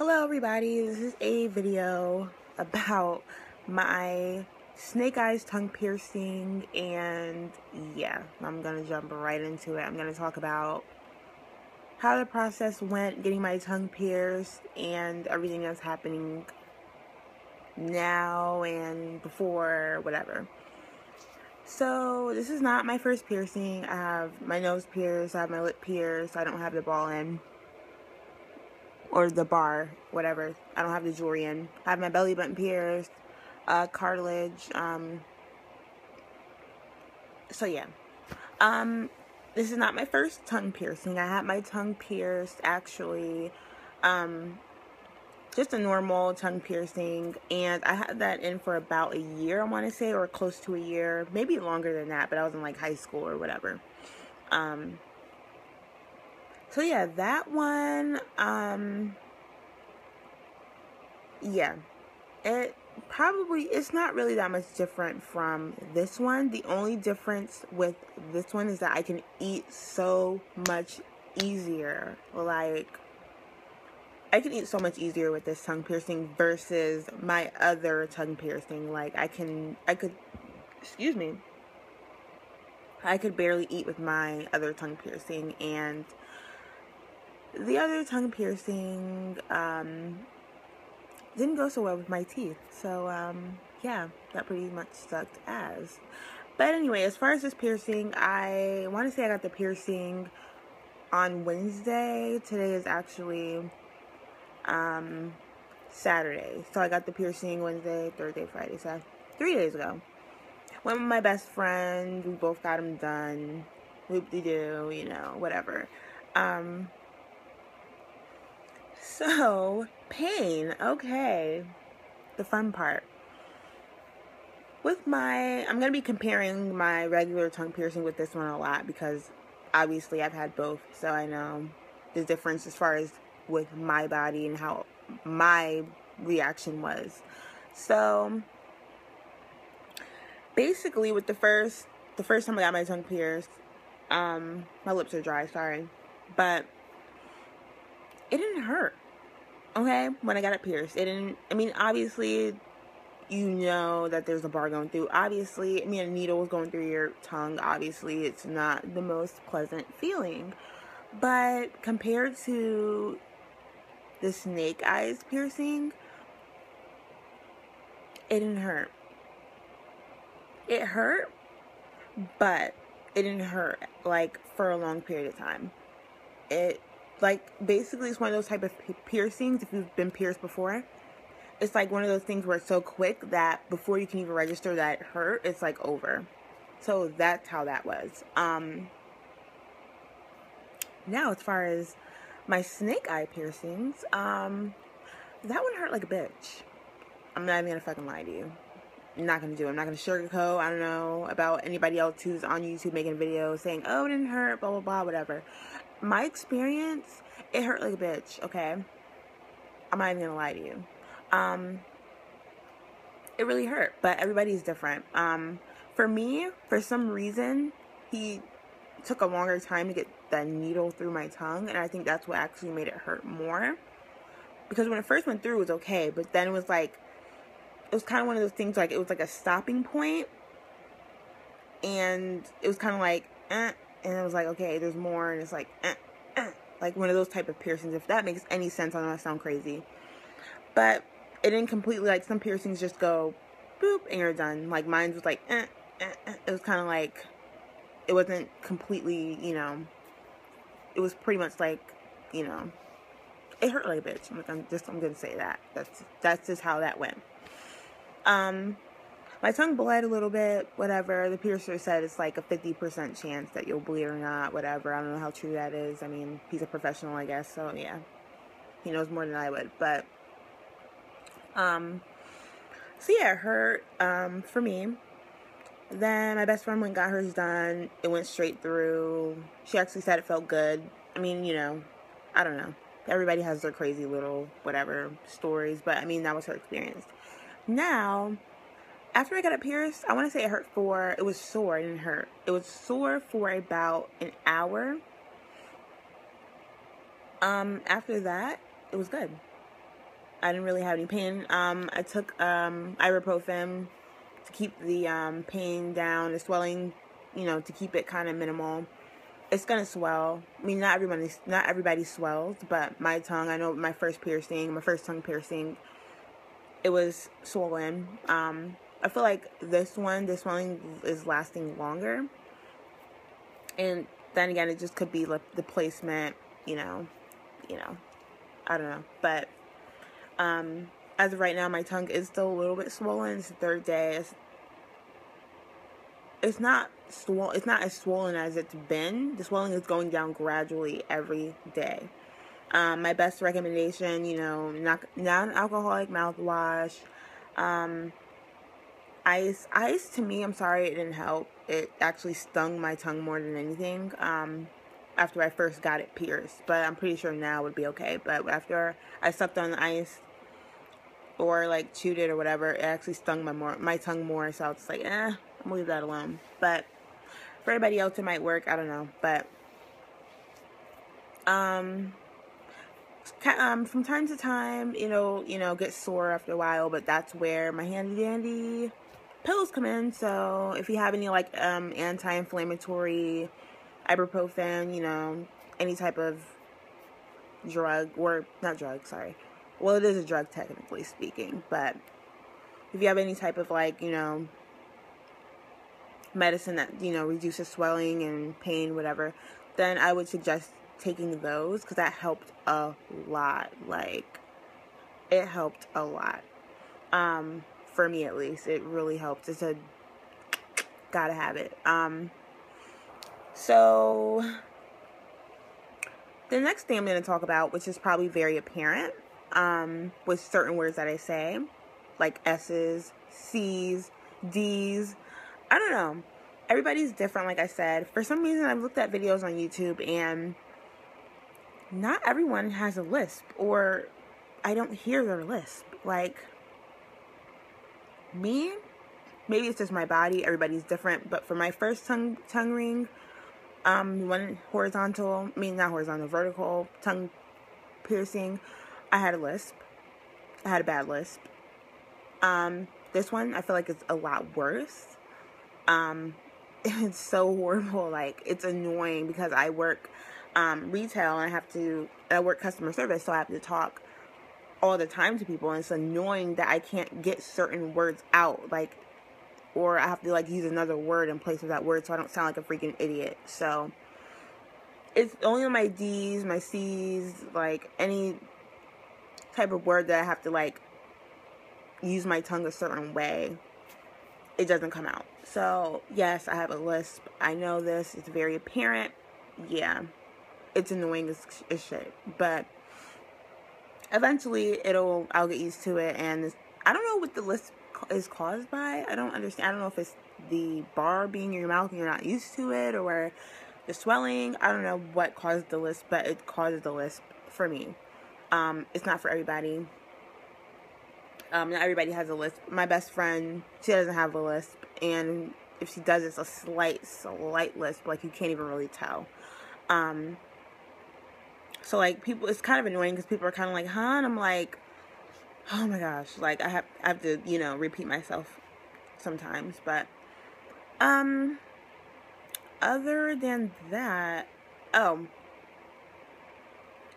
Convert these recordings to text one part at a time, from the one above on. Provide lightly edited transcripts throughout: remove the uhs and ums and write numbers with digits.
Hello everybody, this is a video about my snake eyes tongue piercing, and yeah, I'm gonna jump right into it. I'm gonna talk about how the process went getting my tongue pierced and everything that's happening now and before, whatever. So this is not my first piercing. I have my nose pierced, I have my lip pierced, I don't have the ball in. Or the bar, whatever. I don't have the jewelry in. I have my belly button pierced, cartilage. So yeah. This is not my first tongue piercing. I had my tongue pierced actually, just a normal tongue piercing, and I had that in for about a year, I want to say, or close to a year, maybe longer than that. But I was in like high school or whatever. So yeah, that one. Yeah, it's not really that much different from this one. The only difference with this one is that I can eat so much easier. Like, I can eat so much easier with this tongue piercing versus my other tongue piercing. Like, I could barely eat with my other tongue piercing, and the other tongue piercing, didn't go so well with my teeth. So, yeah, that pretty much sucked as. But anyway, as far as this piercing, I want to say I got the piercing on Wednesday. Today is actually, Saturday. So I got the piercing Wednesday, Thursday, Friday, Saturday, 3 days ago. Went with my best friend. We both got them done. Whoop-de-doo, you know, whatever. So, pain. Okay. The fun part. I'm going to be comparing my regular tongue piercing with this one a lot because obviously I've had both. So I know the difference as far as with my body and how my reaction was. So, basically with the first time I got my tongue pierced, my lips are dry, sorry. But it didn't hurt. Okay, when I got it pierced, obviously, you know that there's a bar going through. Obviously, a needle was going through your tongue. Obviously, it's not the most pleasant feeling. But compared to the snake eyes piercing, it didn't hurt. It hurt, but it didn't hurt, like, for a long period of time. Basically, it's one of those type of piercings, if you've been pierced before. It's like one of those things where it's so quick that before you can even register that it hurt, it's like over. So that's how that was. Now, as far as my snake eye piercings, that one hurt like a bitch. I'm not even gonna fucking lie to you. I'm not gonna do it. I'm not gonna sugarcoat. I don't know about anybody else who's on YouTube making videos saying, oh, it didn't hurt, blah, blah, blah, whatever. My experience, it hurt like a bitch, okay? I'm not even gonna lie to you. It really hurt, but everybody's different. For me, for some reason, he took a longer time to get the needle through my tongue, and I think that's what actually made it hurt more. Because when it first went through, it was okay, but then it was kind of one of those things, like, it was like a stopping point, and it was kind of like, and it was like, okay, there's more, and it's like, like one of those type of piercings, if that makes any sense. I know I sound crazy, but it didn't completely, like, some piercings just go boop and you're done. Like, mine was like, it was kind of like, it wasn't completely, you know, it was pretty much like, you know, it hurt like a bitch. I'm gonna say that. That's just how that went. My tongue bled a little bit, whatever. The piercer said it's like a 50% chance that you'll bleed or not, whatever. I don't know how true that is. I mean, he's a professional, I guess, so yeah. He knows more than I would, but, so yeah, it hurt, for me. Then my best friend went and got hers done. It went straight through. She actually said it felt good. I mean, you know, I don't know. Everybody has their crazy little whatever stories, but I mean, that was her experience. Now, after I got it pierced, I want to say it was sore, it didn't hurt. It was sore for about an hour. After that, it was good. I didn't really have any pain. I took ibuprofen to keep the pain down, the swelling, you know, to keep it kind of minimal. It's gonna swell. I mean, not everybody swells, but my tongue, I know my first tongue piercing, it was swollen. I feel like the swelling is lasting longer. And then again, it just could be like the placement, you know, I don't know. But as of right now, my tongue is still a little bit swollen. It's the third day. It's not as swollen as it's been. The swelling is going down gradually every day. My best recommendation, you know, non-alcoholic mouthwash. Ice to me, I'm sorry, it didn't help. It actually stung my tongue more than anything. After I first got it pierced, but I'm pretty sure now it would be okay. But after I sucked on the ice or like chewed it or whatever, it actually stung my tongue more. So I was just like, I'm gonna leave that alone. But for everybody else, it might work. I don't know. But from time to time, you know, get sore after a while. But that's where my handy dandy pills come in. So if you have any like anti-inflammatory, ibuprofen, you know, any type of drug, or not drug, sorry. Well, it is a drug technically speaking, but if you have any type of like, you know, medicine that, you know, reduces swelling and pain, whatever, then I would suggest taking those, because that helped a lot. Like, it helped a lot. For me at least, it really helped. It's a gotta have it. So the next thing I'm going to talk about, which is probably very apparent, with certain words that I say, like S's, C's, D's, I don't know. Everybody's different, like I said. For some reason, I've looked at videos on YouTube, and not everyone has a lisp, or I don't hear their lisp. Like, me, maybe it's just my body, everybody's different, but for my first tongue ring, one vertical tongue piercing, I had a lisp. I had a bad lisp. This one, I feel like it's a lot worse. It's so horrible. Like, it's annoying because I work retail, and I work customer service, so I have to talk all the time to people, and it's annoying that I can't get certain words out, like, or I have to like use another word in place of that word so I don't sound like a freaking idiot. So it's only on my D's, my C's, like any type of word that I have to like use my tongue a certain way, it doesn't come out. So yes, I have a lisp. I know this. It's very apparent. Yeah, it's annoying as shit. But eventually I'll get used to it. And I don't know what the lisp is caused by. I don't understand. I don't know if it's the bar being in your mouth and you're not used to it, or the swelling. I don't know what caused the lisp, but it caused the lisp for me. It's not for everybody. Not everybody has a lisp. My best friend, she doesn't have a lisp, and if she does, it's a slight lisp, like you can't even really tell. So like people, it's kind of annoying because people are kind of like, huh? And I'm like, oh my gosh, like I have to, you know, repeat myself sometimes. But other than that, and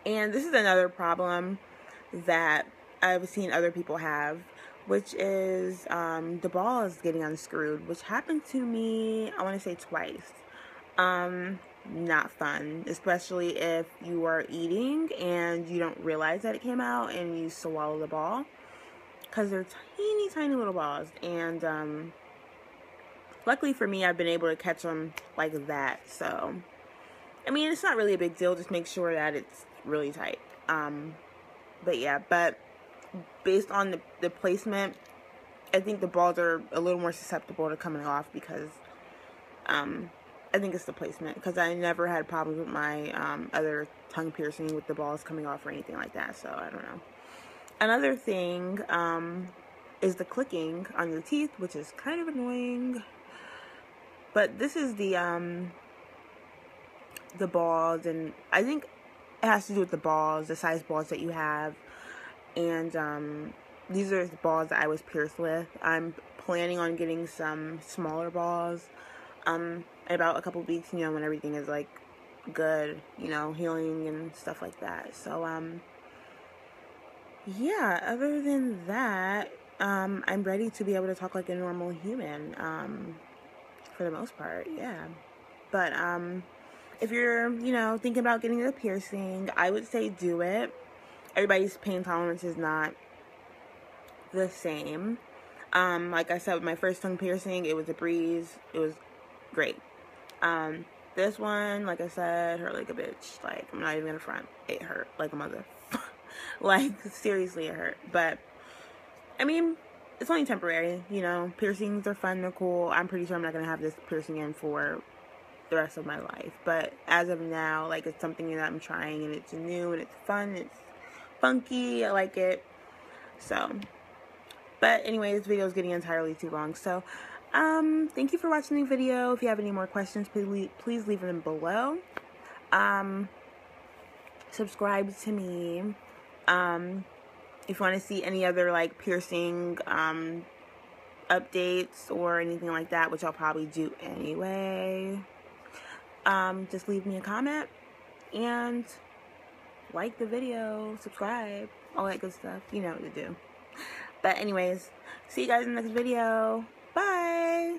this is another problem that I've seen other people have, which is the balls getting unscrewed, which happened to me, I want to say twice. Not fun, especially if you are eating and you don't realize that it came out and you swallow the ball, because they're tiny little balls. And luckily for me, I've been able to catch them like that. So I mean, it's not really a big deal. Just make sure that it's really tight. But yeah, but based on the placement, I think the balls are a little more susceptible to coming off, because I think it's the placement, because I never had problems with my other tongue piercing with the balls coming off or anything like that. So I don't know. Another thing is the clicking on your teeth, which is kind of annoying. But this is the balls, and I think it has to do with the balls, the size balls that you have. And these are the balls that I was pierced with. I'm planning on getting some smaller balls in about a couple weeks, you know, when everything is like good, you know, healing and stuff like that. So yeah, other than that, I'm ready to be able to talk like a normal human, for the most part, yeah. But if you're, you know, thinking about getting a piercing, I would say do it. Everybody's pain tolerance is not the same. Like I said, with my first tongue piercing, it was a breeze. It was great. This one, like I said, hurt like a bitch. Like, I'm not even gonna front. It hurt like a mother. Like, seriously, it hurt. But, I mean, it's only temporary, you know. Piercings are fun, they're cool. I'm pretty sure I'm not gonna have this piercing in for the rest of my life. But as of now, like, it's something that I'm trying, and it's new, and it's fun, it's funky, I like it. So, but anyway, this video is getting entirely too long. So, thank you for watching the video. If you have any more questions, please leave them below. Subscribe to me. If you want to see any other, like, piercing, updates or anything like that, which I'll probably do anyway, just leave me a comment and like the video, subscribe, all that good stuff. You know what to do. But anyways, see you guys in the next video. Bye!